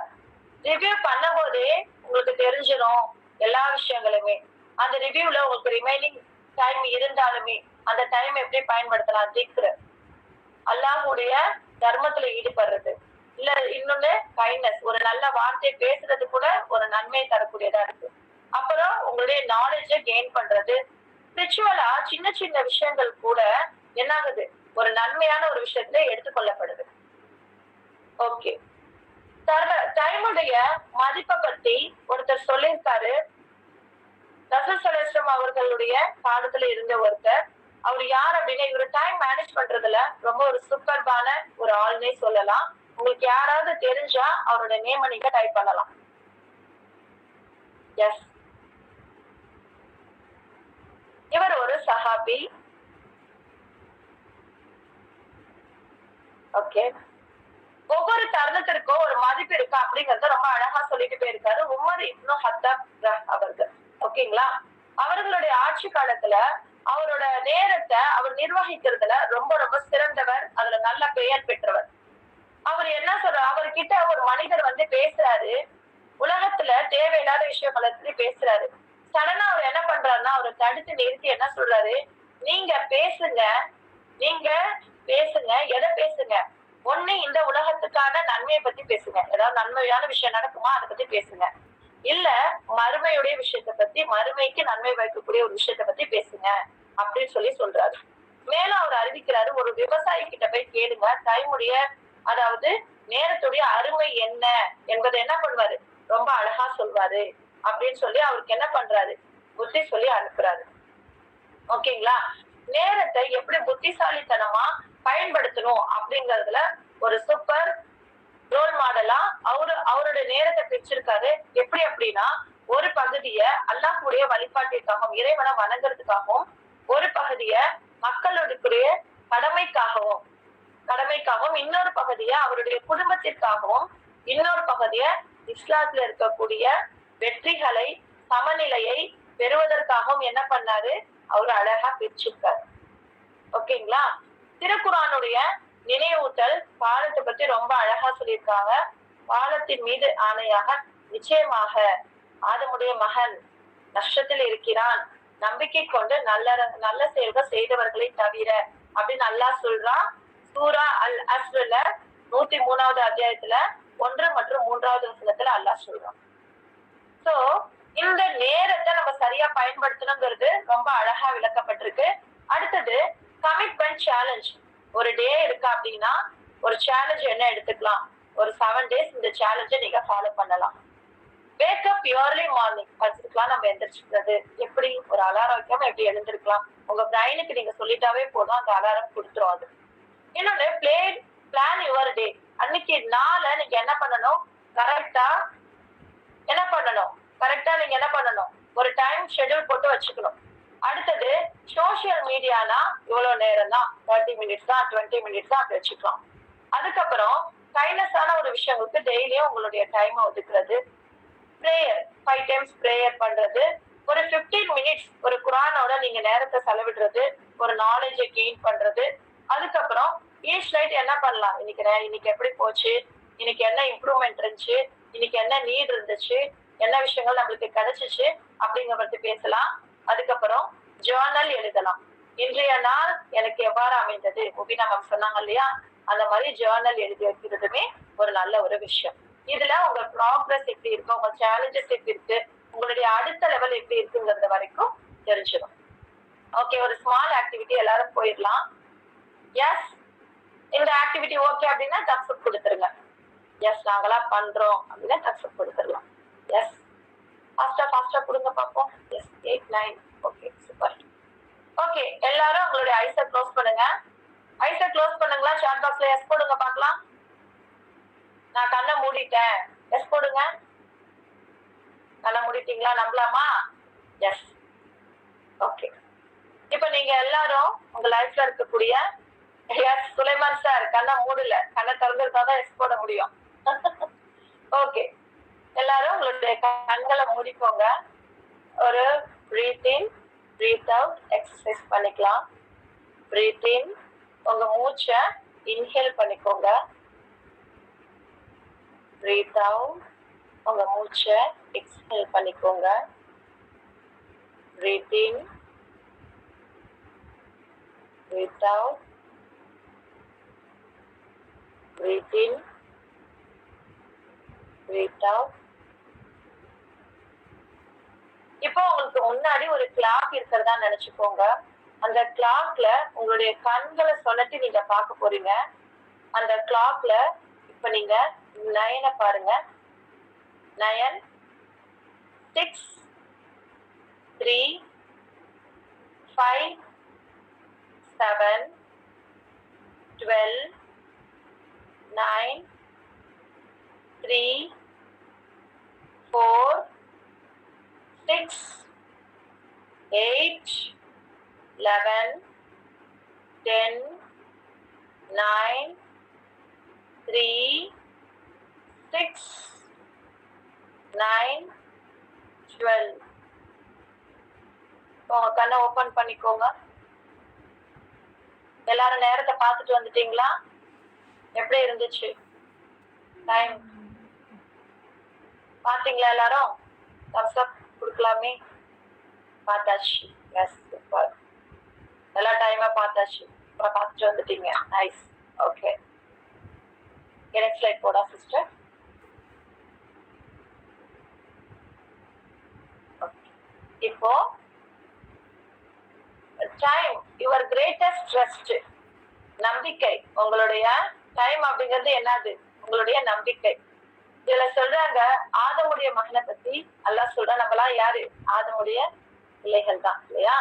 [SPEAKER 2] ரிவ்யூ பண்ணும் போதே உங்களுக்கு தெரிஞ்சிடும் எல்லா விஷயங்களுமே. அந்த ரிவ்யூல உங்களுக்கு ரிமைனிங் டைம் இருந்தாலுமே அந்த டைம் எப்படி பயன்படுத்தலாம், திக்ர், அல்லாஹ்வுடைய தர்மத்துல ஈடுபடுறது, இல்ல இன்னொன்னு கைண்ட்னஸ், ஒரு நல்ல வார்த்தை பேசுறது கூட ஒரு நன்மை தரக்கூடியதா இருக்கு. அப்புறம் உங்களுடைய நாலேஜ கெயின் பண்றது. ஸ்பிரிச்சுவலா சின்ன சின்ன விஷயங்கள் கூட என்ன ஆகுது, ஒரு நன்மையான ஒரு விஷயத்துல எடுத்துக்கொள்ளப்படுது. ஓகே, டைமுடைய மதிப்பை பத்தி ஒருத்தர் சொல்லியிருக்காரு. ரசூல் ஸல்லல்லாஹு அவர்களுடைய காலத்துல இருந்த ஒருத்தர். அவர் யார் அப்படின்னா, இவரு டைம் மேனேஜ் பண்றதுல ரொம்ப ஒரு சூப்பர்பான ஒரு ஆள்னே சொல்லலாம். உங்களுக்கு யாராவது தெரிஞ்சா அவரோட நேம நீங்க டைப் பண்ணலாம். எஸ், இவர் ஒரு சஹாபி. ஓகே, ஒவ்வொரு தருணத்திற்கும் ஒரு மதிப்பு இருக்கு அப்படிங்கறத ரொம்ப அழகா சொல்லிட்டு போயிருக்காரு உமர் இப்னு ஹத்தாப் அவர்கள். ஓகேங்களா, அவர்களுடைய ஆட்சி காலத்துல அவரோட நேரத்தை அவர் நிர்வகிக்கிறதுல ரொம்ப ரொம்ப சிறந்தவர், அதுல நல்ல பெயர் பெற்றவர். அவர் என்ன சொல்ற, அவர்கிட்ட ஒரு மனிதர் வந்து பேசுறாரு, உலகத்துல தேவையில்லாத விஷயங்களை பத்தி பேசுறாரு. சடனா அவர் என்ன பண்றாருன்னா, அவரை தடுத்து நிறுத்தி என்ன சொல்றாரு, நீங்க பேசுங்க, நீங்க பேசுங்க, எதை பேசுங்க, ஒண்ணு இந்த உலகத்துக்கான நன்மையை பத்தி பேசுங்க, ஏதாவது நன்மையான விஷயம் நடக்குமா அதை பத்தி பேசுங்க, இல்ல மறுமையுடைய விஷயத்தை பத்தி, மறுமைக்கு நன்மை வைக்கக்கூடிய ஒரு விஷயத்தை பத்தி பேசுங்க அப்படின்னு சொல்லி சொல்றாரு. மேலும் அவர் அறிவிக்கிறாரு, ஒரு விவசாயி கிட்ட போய் கேளுங்க, டைமுடைய அதாவது நேரத்துடைய அருமை என்ன என்பதை என்ன பண்ணுவாரு, ரொம்ப அழகா சொல்வாரு அப்படின்னு சொல்லி அவருக்கு என்ன பண்றாரு, புத்தி சொல்லி அனுப்புறாரு. ஓகேங்களா, நேரத்தை எப்படி புத்திசாலித்தனமா பயன்படுத்தணும் அப்படிங்கறதுல ஒரு சூப்பர் ரோல் மாடலா அவருடைய நேரத்தை பிரிச்சிருக்காரு. எப்படி அப்படின்னா, ஒரு பகுதிய அல்லாஹ்வுடைய வழிபாட்டிற்காகவும் இறைவனை வணங்குறதுக்காகவும், ஒரு பகுதிய மக்களுடைய கடமைக்காகவும், இன்னொரு பகுதிய அவருடைய குடும்பத்திற்காகவும், இன்னொரு பகுதிய இஸ்லாத்துல இருக்கக்கூடிய வெற்றிகளை, சமநிலையை பெறுவதற்காகவும் என்ன பண்ணாரு, அவரு அழகா பிரிச்சிருக்காரு. ஓகேங்களா, திருக்குர்ஆனுடைய நினைவூட்டல் காலத்தை பத்தி ரொம்ப அழகா சொல்லியிருக்காங்க. காலத்தின் மீது ஆணையாக, நிச்சயமாக ஆதமுடைய மகன் நஷ்டத்தில் இருக்கிறான், நம்பிக்கை கொண்டு நல்ல செயல்கள் செய்தவர்களை தவிர அப்படின்னு அல்லாஹ் சொல்றான். சூரா அல் அஸ்ர்ல 103வது அத்தியாயத்துல 1 மற்றும் 3வது வசனத்துல அல்லாஹ் சொல்றான். சோ இந்த நேரத்தை நம்ம சரியா பயன்படுத்தணுங்கிறது ரொம்ப அழகா விளக்கப்பட்டிருக்கு. அடுத்தது கமிட்மெண்ட் சேலஞ்ச். ஒரு டே இருக்கு அப்படின்னா ஒரு சேலஞ்ச் என்ன எடுத்துக்கலாம், ஒரு 7 டேஸ் இந்த சேலஞ்சை நீங்க ஃபாலோ பண்ணலாம். Wake up early morning. அதுக்கெல்லாம் நம்ம எந்திரிச்சுக்கிறது எப்படி, ஒரு அலாரம் வைக்காம எப்படி எழுந்திருக்கலாம், உங்க பிரைனுக்கு நீங்க சொல்லிட்டாவே போதும், அந்த அலாரம் கொடுத்துரும். அது இன்னொன்னு, பிளான் யுவர் டே. அன்னைக்கு நாளை நீங்க என்ன பண்ணணும், கரெக்டா நீங்க என்ன பண்ணணும், ஒரு டைம் ஷெட்யூல் போட்டு வச்சுக்கணும். அடுத்தது, சோசியல் மீடியானா இவ்வளவு நேரம் தான், 30 மினிட்ஸ் தான், 20 மினிட்ஸ் தான் அப்படி வச்சுக்கலாம். அதுக்கப்புறம் கைண்ட்னஸான ஒரு விஷயங்களுக்கு டெய்லியும் உங்களுடைய டைம் ஒதுக்குறது. பிரேயர் 5 டைம்ஸ் பிரேயர் பண்றது. ஒரு 15 மினிட்ஸ் ஒரு குர்ஆனோட நீங்க நேரத்தை செலவிடுறது, ஒரு நாலேஜை கெயின் பண்றது. அதுக்கப்புறம் ஈச் நைட் என்ன பண்ணலாம், இன்னைக்கு எப்படி போச்சு, இன்னைக்கு என்ன இம்ப்ரூவ்மெண்ட் இருந்துச்சு, இன்னைக்கு என்ன நீட் இருந்துச்சு, என்ன விஷயங்கள் நம்மளுக்கு கிடைச்சிச்சு அப்படிங்கிற பத்தி பேசலாம். அதுக்கப்புறம் ஜேர்னல் எழுதலாம். இன்றைய நாள் எனக்கு எவ்வாறு அமைந்தது, முபினா மேம் சொன்னாங்க இல்லையா, அந்த மாதிரி ஜேர்னல் எழுதி வைக்கிறதுமே ஒரு நல்ல ஒரு விஷயம். இதுல உங்க ப்ராக்ரஸ் எப்படி இருக்கு, உங்க சேலஞ்சஸ் எப்படி இருக்கு, உங்களுடைய அடுத்த லெவல் எப்படி இருக்குங்கிறது வரைக்கும் தெரிஞ்சிடும். ஓகே, ஒரு ஸ்மால் ஆக்டிவிட்டி எல்லாரும் போயிடலாம். எஸ், இந்த ஆக்டிவிட்டி ஓகே அப்படின்னா தப்ஸ் கொடுத்துருங்க. எஸ், நாங்களா பண்றோம் அப்படின்னா தப்ஸ் கொடுத்துடலாம். எஸ், ஃபாஸ்டா கொடுங்க பாப்போம். எஸ், 8 9. Okay, super. ஓகே, எல்லாரும் உங்களுடைய ஐஸை க்ளோஸ் பண்ணுங்க. ஐஸை க்ளோஸ் பண்ணுங்களா, சாட் பாக்ஸ்ல எஸ் போடுங்க பார்க்கலாம். நான் கண்ணை மூடிட்டேன், எஸ் போடுங்க. கண்ணை மூடிட்டீங்களா, நம்பலாமா? எஸ். ஓகே, இப்ப நீங்க எல்லாரும் உங்க லைஃப்ல இருக்கக்கூடிய, எஸ் சுலைமான் சார் கண்ணை மூடல, கண்ணை திறந்துருக்காதான் எஸ் போட முடியும். ஓகே, எல்லாரும் உங்களுடைய கண்களை மூடிக்கோங்க. ஒரு பிரீத் இன் பிரீத் அவுட் எக்ஸசைஸ் பண்ணிக்கலாம். பிரீத் இன், உங்க மூச்சை இன்ஹேல் பண்ணிக்கோங்க. பிரீத் அவுட், உங்க மூச்சை எக்ஸ்ஹேல் பண்ணிக்கோங்க. பிரீத் இன், பிரீத் அவுட், பிரீத் இன், பிரீத் அவுட். இப்போ உங்களுக்கு முன்னாடி ஒரு கிளாக் இருக்கிறதா நினைச்சுக்கோங்க. அந்த கிளாக்ல உங்களுடைய கண்களை சொல்லட்டு நீங்க பார்க்க போறீங்க. அந்த கிளாக்ல இப்ப நீங்க 9 பாருங்க. 9, 6, 3, 5, 7, 12, 9, 3, 4, 6, 8, 11, 10, 9, 3, 6, 9, 12. உங்க கண்ணை ஓபன் பண்ணிக்கோங்க. எல்லாரும் நேரத்தை பார்த்துட்டு வந்துட்டீங்களா? எப்படி இருந்துச்சு டைம்? பாத்தீங்களா எல்லாரும்? தம்ஸ் அப் கொடுக்கலாமே. பார்த்தாச்சு. Yes, super. எல்லா டைமா பார்த்தாச்சு. அப்புறம் பார்த்துட்டு வந்துட்டீங்க. நைஸ். ஓகே, நெக்ஸ்ட் ஸ்லைட் போடா சிஸ்டர். இப்போ டைம் யுவர் கிரேட்டஸ்ட் ட்ரஸ்ட், நம்பிக்கை. உங்களுடைய டைம் அப்படிங்கிறது என்னது? உங்களுடைய நம்பிக்கை. இதுல சொல்றாங்க ஆதமுடைய மகனை பத்தி அல்லாஹ் சொல்ற. நம்மளாம் யாரு? ஆதமுடைய பிள்ளைகள் தான் இல்லையா?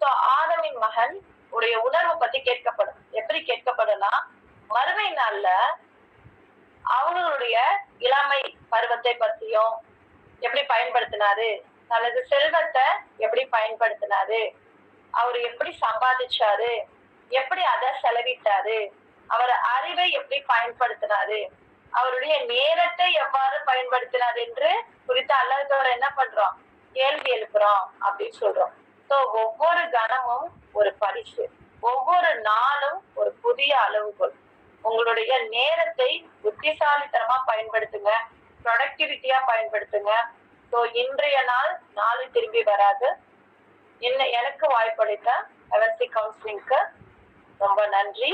[SPEAKER 2] சோ ஆதமின் மகன் உடைய உணர்வு பத்தி கேட்கப்படும். எப்படி கேட்கப்படும்னா, மறுமை நாள்ல அவங்களுடைய இளமை பருவத்தை பத்தியும், எப்படி பயன்படுத்தினாரு, தனது செல்வத்தை எப்படி பயன்படுத்தினாரு, அவர் எப்படி சம்பாதிச்சாரு, எப்படி அதை செலவிட்டாரு, அவர் அறிவை எப்படி பயன்படுத்தினாரு, அவருடைய நேரத்தை எவ்வாறு பயன்படுத்தினார் என்று குறித்து அல்லாஹ்வோட என்ன பண்றோம்? கேள்வி எழுப்புறோம் அப்படின்னு சொல்றோம். சோ ஒவ்வொரு கணமும் ஒரு பரிசு, ஒவ்வொரு நாளும் ஒரு புதிய அளவுகோல். உங்களுடைய நேரத்தை புத்திசாலித்தனமா பயன்படுத்துங்க, ப்ரொடக்டிவிட்டியா பயன்படுத்துங்க. சோ இன்றைய நாள் நாளை திரும்பி வராது. எனக்கு வாய்ப்பளித்த எவன்சி கவுன்சிலிங்க்கு ரொம்ப நன்றி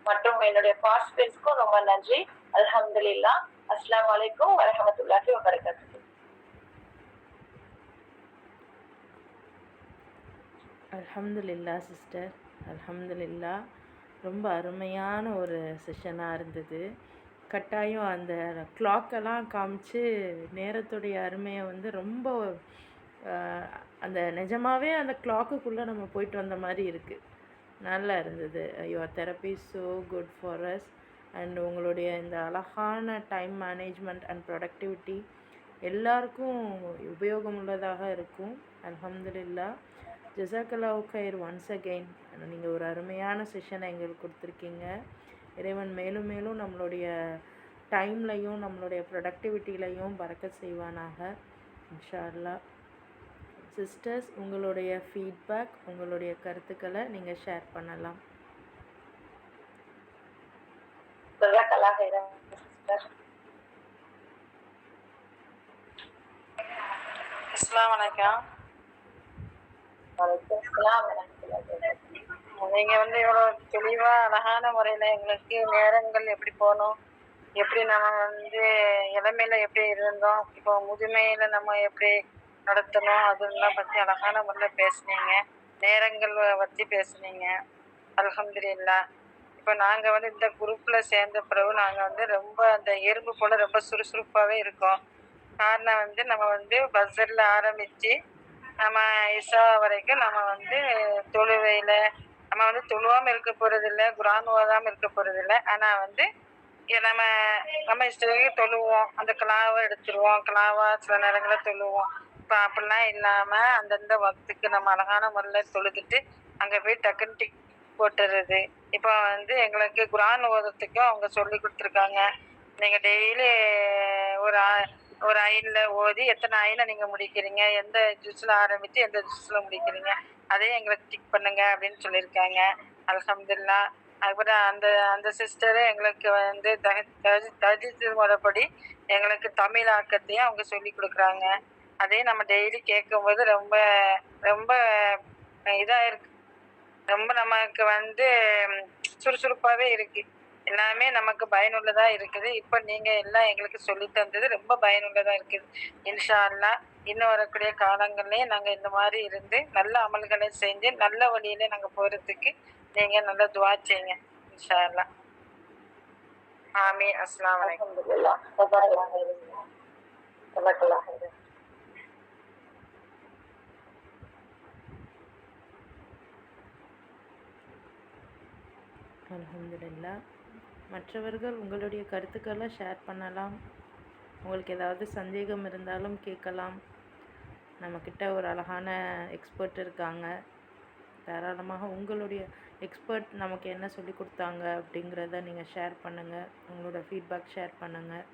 [SPEAKER 2] மற்றும் என்னுடைய பார்ட்டிசிபென்ட்ஸ்க்கும் ரொம்ப நன்றி. அல்ஹம்துலில்லாஹ். அஸ்ஸலாமு அலைக்கும் வரஹ்மத்துல்லாஹி வபரகாத்துஹு.
[SPEAKER 1] அல்ஹம்துலில்லாஹ் சிஸ்டர், அல்ஹம்துலில்லாஹ். ரொம்ப அருமையான ஒரு செஷனாக இருந்தது. கட்டாயம் அந்த கிளாக்கெல்லாம் காமிச்சு நேரத்துடைய அருமையை வந்து ரொம்ப அந்த நிஜமாகவே அந்த கிளாக்குக்குள்ளே நம்ம போயிட்டு வந்த மாதிரி இருக்குது. நல்லா இருந்தது. Your therapy so good for us. And உங்களுடைய இந்த அழகான டைம் மேனேஜ்மெண்ட் அண்ட் ப்ரொடக்டிவிட்டி எல்லாருக்கும் உபயோகமுள்ளதாக இருக்கும். அல்ஹம்துலில்லாஹ். ஜஸாக்கல்லாஹு கைர் ஒன்ஸ் அகெயின். நீங்கள் ஒரு அருமையான செஷனை எங்களுக்கு கொடுத்துருக்கீங்க. இறைவன் மேலும் மேலும் நம்மளுடைய டைம்லையும் நம்மளுடைய ப்ரொடக்டிவிட்டிலையும் பறக்கத் செய்வானாக இன்ஷா அல்லாஹ். சிஸ்டர்ஸ், உங்களுடைய ஃபீட்பேக், உங்களுடைய கருத்துக்களை நீங்கள் ஷேர் பண்ணலாம்.
[SPEAKER 3] அஸ்ஸலாமு அலைக்கும். நீங்க வந்து இவ்வளவு தெளிவா அழகான முறையில எங்களுக்கு நேரங்கள் எப்படி போகணும், எப்படி நம்ம வந்து இளமையில எப்படி இருந்தோம், இப்போ முதுமையில நம்ம எப்படி நடத்தணும், அதெல்லாம் பத்தி அழகான முறையில் பேசுனீங்க. நேரங்கள் பற்றி பேசுனீங்க. அல்ஹம்துலில்லாஹ். இப்போ நாங்கள் வந்து இந்த குரூப்பில் சேர்ந்த பிறகு நாங்கள் வந்து ரொம்ப அந்த எறும்பு போல் ரொம்ப சுறுசுறுப்பாகவே இருக்கோம். காரணம் வந்து நம்ம வந்து பஸ்ஸரில் ஆரம்பித்து நம்ம இஷா வரைக்கும் நம்ம வந்து தொழுவையில் நம்ம வந்து தொழுவாமல் இருக்க போகிறதில்ல, குரான் ஓதாமல் இருக்க போகிறதில்ல. ஆனால் வந்து நம்ம நம்ம இஷ்டத்துக்கு தொழுவோம். அந்த கிலாவை எடுத்துருவோம், கிலாவா சில நேரங்களில் தொழுவோம். இப்போ அப்படிலாம் இல்லாமல் அந்தந்த வக்துக்கு நம்ம அழகான முறையில் தொழுதுட்டு அங்கே போய் டக்குன்னு டிக் போட்டுறது. இப்போ வந்து எங்களுக்கு குரான் ஓதுறதுக்கும் அவங்க சொல்லி கொடுத்துருக்காங்க. நீங்கள் டெய்லி ஒரு ஐனில் ஓதி எத்தனை ஐனை நீங்கள் முடிக்கிறீங்க, எந்த ஜூஸில் ஆரம்பித்து எந்த ஜூஸில் முடிக்கிறீங்க, அதையும் எங்களுக்கு டிக் பண்ணுங்க அப்படின்னு சொல்லியிருக்காங்க. அல்ஹம்துலில்லாஹ். அதுக்கப்புறம் அந்த சிஸ்டரு எங்களுக்கு வந்து தஜீது முறைப்படி எங்களுக்கு தமிழ் ஆக்கத்தையும் அவங்க சொல்லி கொடுக்குறாங்க. அதையும் நம்ம டெய்லி கேட்கும்போது ரொம்ப ரொம்ப இதாக இருக்குது. ரொம்ப நமக்கு வந்து சுறுசுறுப்பாகவே இருக்குது. எல்லாமே நமக்கு பயனுள்ளதாக இருக்குது. இப்போ நீங்கள் எல்லாம் எங்களுக்கு சொல்லி தந்தது ரொம்ப பயனுள்ளதாக இருக்குது. இன்ஷா அல்லாஹ் இன்னும் வரக்கூடிய காலங்கள்லேயும் நாங்கள் இந்த மாதிரி இருந்து நல்ல அமல்களை செஞ்சு நல்ல வழியில நாங்கள் போகிறதுக்கு நீங்கள் நல்லா துவா செய்யுங்க இன்ஷா அல்லாஹ். ஆமீன். அஸ்ஸலாமு அலைக்கும்.
[SPEAKER 2] அல்ஹம்துலில்லாஹ். ஜஸாக்கல்லாஹ் ஹைரன். ஜஸாக்கல்லாஹ் ஹைரன்.
[SPEAKER 1] அல்ஹம்துலில்லாஹ். மற்றவர்கள் உங்களுடைய கருத்துக்களை ஷேர் பண்ணலாம். உங்களுக்கு ஏதாவது சந்தேகம் இருந்தாலும் கேட்கலாம். நம்மக்கிட்ட ஒரு அழகான எக்ஸ்பர்ட் இருக்காங்க. தாராளமாக உங்களுடைய எக்ஸ்பர்ட் நமக்கு என்ன சொல்லி கொடுத்தாங்க அப்படிங்கிறத நீங்கள் ஷேர் பண்ணுங்கள். உங்களோட ஃபீட்பேக் ஷேர் பண்ணுங்கள்.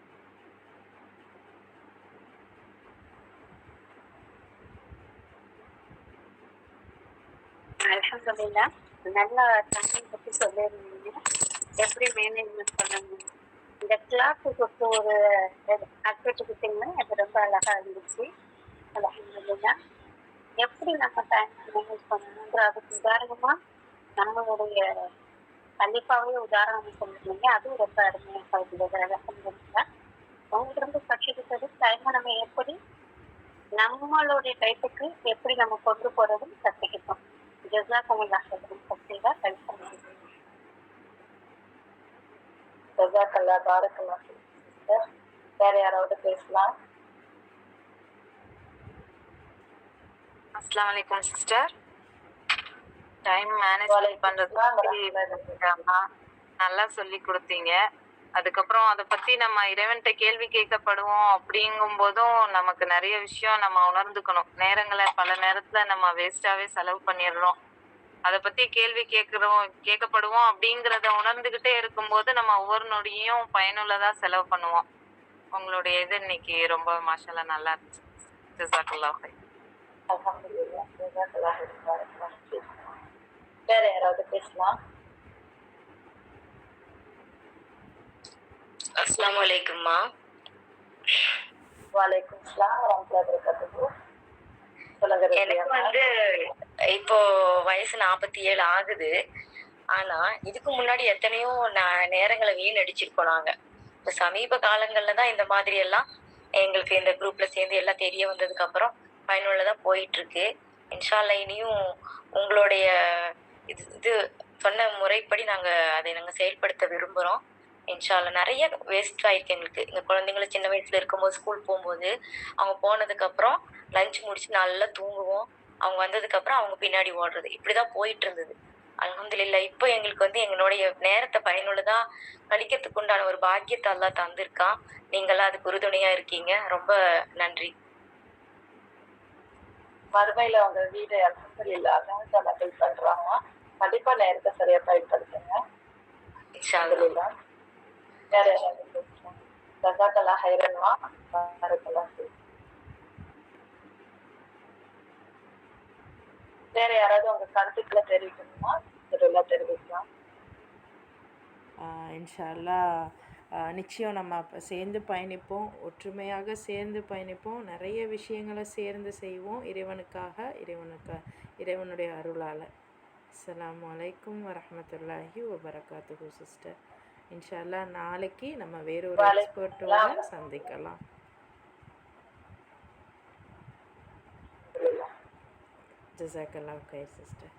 [SPEAKER 4] அல்ஹம்துலில்லாஹ். நல்லா தமிழ் பற்றி சொல்லியிருந்தீங்க, எப்படி மேனேஜ்மெண்ட் பண்ணணும். இந்த கிளாஸு கொடுத்து ஒரு ஆக்டிவிட்டி கொடுத்தீங்கன்னா அது ரொம்ப அழகாக இருந்துச்சு. அல்ஹம்துலில்லாஹ். எப்படி நம்ம டைம் மேனேஜ் பண்ணணுன்ற அதுக்கு உதாரணமாக நம்மளுடைய கண்டிப்பாகவே உதாரணம் சொல்லியிருந்தீங்க. அதுவும் ரொம்ப அருமையாக இருந்தது. அல்ஹம்துலில்லாஹ். உங்களிருந்து கற்றுக்கிட்டது டைமை நம்ம எப்படி நம்மளுடைய டைப்புக்கு எப்படி நம்ம கொண்டு போகிறதுன்னு கற்றுக்கிட்டோம். ஜஸாக்கல்லாஹ் ஹைரன். கத்திரிக்காய் ஹெல்ப் பண்ணுங்க.
[SPEAKER 2] ஜஸாக்கல்லாஹ் பாரக்கல்லாஹ் சிஸ்டர். வேற யாராவது பேசலாம்?
[SPEAKER 5] அஸ்ஸலாமு அலைக்கும் சிஸ்டர். டைம் மேனேஜ்மெண்ட் பண்றது நல்லா சொல்லி கொடுத்தீங்க. அதுக்கப்புறம் அதை பத்தி நம்ம இறைவன்கிட்ட கேள்வி கேட்கப்படுவோம் அப்படிங்கும் போதும் நமக்கு நிறைய விஷயம் நம்ம உணர்ந்துக்கணும். நேரங்களை பல நேரத்துல நம்ம வேஸ்டாவே செலவு பண்ணிடுறோம். அதை பத்தி கேள்வி கேட்கப்படுவோம் அப்படிங்கிறத உணர்ந்துகிட்டே இருக்கும்போது நம்ம ஒவ்வொரு நொடியும் பயனுள்ளதா செலவு பண்ணுவோம். உங்களுடைய இது இன்னைக்கு ரொம்ப மாஷால்லா நல்லா இருந்துச்சு. ஜஸாக்கல்லாஹ் ஹைர்.
[SPEAKER 2] அல்ஹம்துலில்லாஹ். ஜஸாக்கல்லாஹ் ஹைரன். பாரக்கல்லாஹ் ஃபீக். வேற யாராவது பேசலாம்?
[SPEAKER 6] அஸ்ஸலாமு அலைக்கும்மா.
[SPEAKER 2] வலைக்கும் ஸலாம் வரஹ்மத்துல்லாஹி வபரகாத்துஹு. சொல்லுங்க
[SPEAKER 6] எனக்கு
[SPEAKER 2] ரபியா.
[SPEAKER 6] இப்போ வயசு 47 ஆகுது. ஆனா இதுக்கு முன்னாடி எத்தனையோ நேரங்களை வீணடிச்சிருக்கோம் நாங்க. இப்ப சமீப காலங்கள்ல தான் இந்த மாதிரி எல்லாம் எங்களுக்கு இந்த குரூப்ல சேர்ந்து எல்லாம் தெரிய வந்ததுக்கு அப்புறம் பயனுள்ளதா போயிட்டு இருக்கு. இன்ஷா அல்லாஹ் இனியும் உங்களுடைய இது சொன்ன முறைப்படி அதை நாங்க செயல்படுத்த விரும்புறோம். இன்ஷா அல்லாஹ். நிறைய வேஸ்ட் ஆயிருக்கு எங்களுக்கு. இந்த குழந்தைங்களை சின்ன வயசுல இருக்கும்போது ஸ்கூல் போகும்போது அவங்க போனதுக்கு அப்புறம் லஞ்ச் முடிச்சு நல்லா தூங்குவோம். அவங்க வந்ததுக்கு அப்புறம் அவங்க பின்னாடி ஓடுறது இப்படிதான் போயிட்டு இருந்தது. அல்ஹம்துலில்லாஹ். இப்போ எங்களுக்கு எங்களுடைய நேரத்தை பயனுள்ளதா கழிக்கிறதுக்கு உண்டான ஒரு பாக்கியத்தை அல்லாஹ் தந்திருக்கான். நீங்களாம் அதுக்கு உறுதுணையா இருக்கீங்க. ரொம்ப நன்றி.
[SPEAKER 2] மறுமையில அவங்க வீடு அல்ஹம்துலில்லாஹ் அல்லாஹ் ஹெல்ப் பண்றாங்க. கண்டிப்பா நேரத்தை சரியா பயன்படுத்துங்க.
[SPEAKER 6] இன்ஷா அல்லாஹ்.
[SPEAKER 2] அல்ஹம்துலில்லாஹ். வேற யாராவது பேசலாம்? ஜஸாக்கல்லாஹ் ஹைரன்மா. பாரக்கல்லாஹ் ஃபீக். வேற யாராவது உங்க கருத்துக்களை தெரிவிக்கணுமா? இதெல்லாம் தெரிவிக்கலாம்.
[SPEAKER 1] இன்ஷா அல்லாஹ். நிச்சயம் நம்ம அப்போ சேர்ந்து பயணிப்போம். ஒற்றுமையாக சேர்ந்து பயணிப்போம். நிறைய விஷயங்களை சேர்ந்து செய்வோம் இறைவனுக்காக, இறைவனுடைய அருளால். அஸ்ஸலாமு அலைக்கும் வரஹ்மத்துல்லாஹி வபரகாத்துஹு சிஸ்டர். இன்ஷா அல்லாஹ் நாளைக்கு நம்ம வேறொரு எக்ஸ்பர்ட்டோட சந்திக்கலாம். ஜஸாக்கல்லாஹ் ஹைர் சிஸ்டர்.